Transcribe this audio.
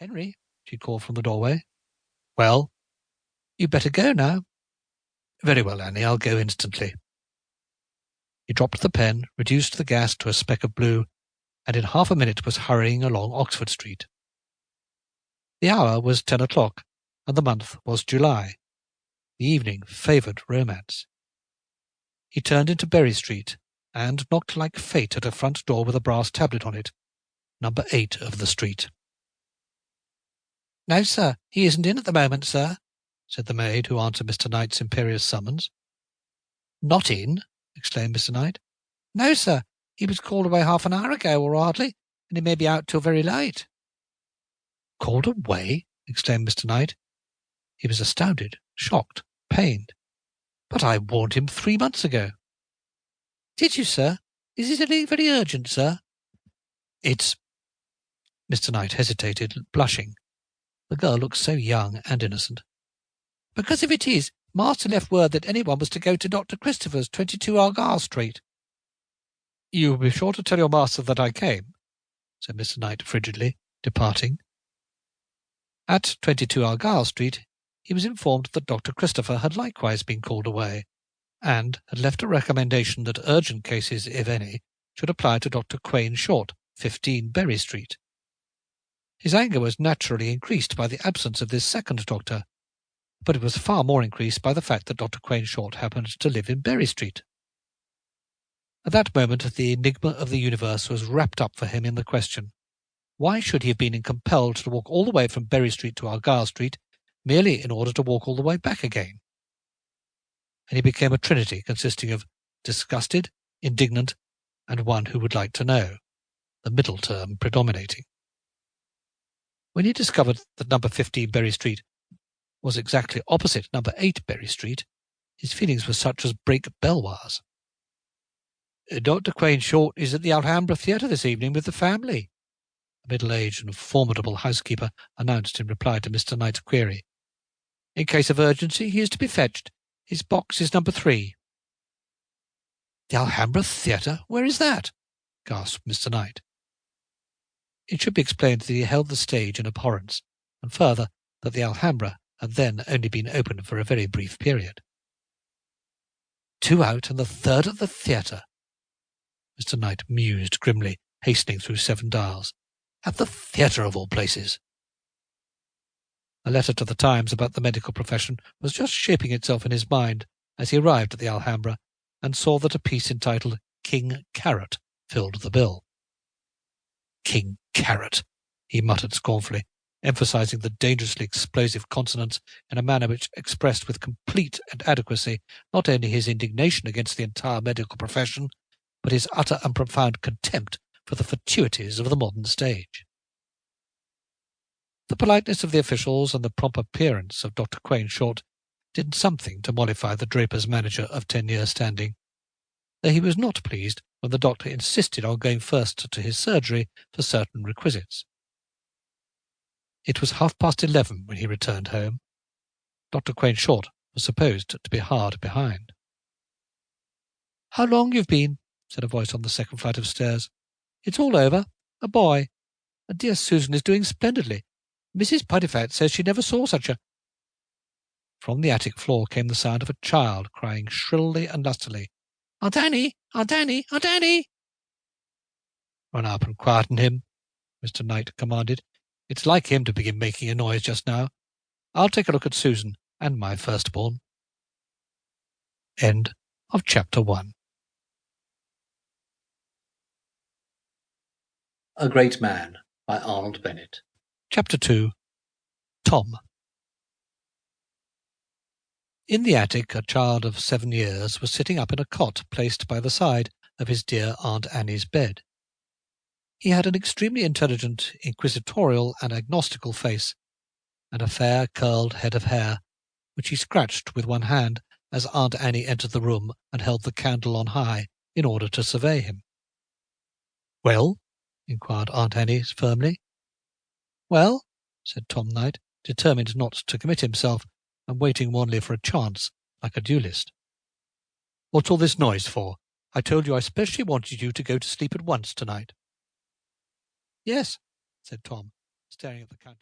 "Henry," she called from the doorway. "Well?" "You'd better go now." "Very well, Annie, I'll go instantly." He dropped the pen, reduced the gas to a speck of blue, and in half a minute was hurrying along Oxford Street. The hour was 10 o'clock, and the month was July. The evening favoured romance. He turned into Berry Street, and knocked like fate at a front door with a brass tablet on it, number 8 of the street. "No, sir, he isn't in at the moment, sir," said the maid who answered Mr. Knight's imperious summons. "Not in?" exclaimed Mr. Knight. "No, sir, he was called away half an hour ago, or hardly, and he may be out till very late." "Called away?" exclaimed Mr. Knight. He was astounded, shocked, pained. "But I warned him 3 months ago." "Did you, sir? Is it anything very urgent, sir?" "It's—" Mr. Knight hesitated, blushing. The girl looked so young and innocent. "Because if it is, master left word that anyone was to go to Dr. Christopher's, 22 Argyle Street." "You will be sure to tell your master that I came," said Mr. Knight frigidly, departing. At 22 Argyle Street he was informed that Dr. Christopher had likewise been called away, and had left a recommendation that urgent cases, if any, should apply to Dr. Quain Short, 15 Berry Street. His anger was naturally increased by the absence of this second doctor, but it was far more increased by the fact that Dr. Quain Short happened to live in Berry Street. At that moment the enigma of the universe was wrapped up for him in the question, why should he have been compelled to walk all the way from Berry Street to Argyle Street merely in order to walk all the way back again? And he became a trinity consisting of disgusted, indignant, and one who would like to know, the middle term predominating. When he discovered that number 15 Berry Street was exactly opposite number 8 Berry Street, his feelings were such as break bell wires. "Dr. Quain Short is at the Alhambra Theatre this evening with the family," a middle-aged and formidable housekeeper announced in reply to Mr. Knight's query. "In case of urgency, he is to be fetched. His box is number 3. "The Alhambra Theatre? Where is that?" gasped Mr. Knight. It should be explained that he held the stage in abhorrence, and further, that the Alhambra had then only been open for a very brief period. 2 out and the 3rd at the theatre, Mr. Knight mused grimly, hastening through 7 dials. At the theatre, of all places. A letter to the Times about the medical profession was just shaping itself in his mind as he arrived at the Alhambra, and saw that a piece entitled King Carrot filled the bill. King Carrot, he muttered scornfully, emphasizing the dangerously explosive consonants in a manner which expressed with complete adequacy not only his indignation against the entire medical profession, but his utter and profound contempt for the fatuities of the modern stage. The politeness of the officials and the prompt appearance of Dr. Quain Short did something to mollify the draper's manager of 10 years' standing, though he was not pleased when the doctor insisted on going first to his surgery for certain requisites. It was 11:30 when he returned home. Dr. Quain Short was supposed to be hard behind. "How long you've been," said a voice on the second flight of stairs. "It's all over. A boy. And dear Susan is doing splendidly. Mrs. Puddifatt says she never saw such a—" From the attic floor came the sound of a child crying shrilly and lustily, "Aunt Annie! Aunt Annie! Aunt Annie!" "Run up and quieten him," Mr. Knight commanded. "It's like him to begin making a noise just now. I'll take a look at Susan and my firstborn." End of Chapter 1. A Great Man by Arnold Bennett. Chapter 2. Tom. In the attic a child of 7 years was sitting up in a cot placed by the side of his dear Aunt Annie's bed. He had an extremely intelligent, inquisitorial, and agnostical face, and a fair curled head of hair, which he scratched with one hand as Aunt Annie entered the room and held the candle on high in order to survey him. "Well?" inquired Aunt Annie firmly. "Well," said Tom Knight, determined not to commit himself, and waiting only for a chance, like a duellist. "What's all this noise for? I told you I specially wanted you to go to sleep at once tonight." "Yes," said Tom, staring at the counter.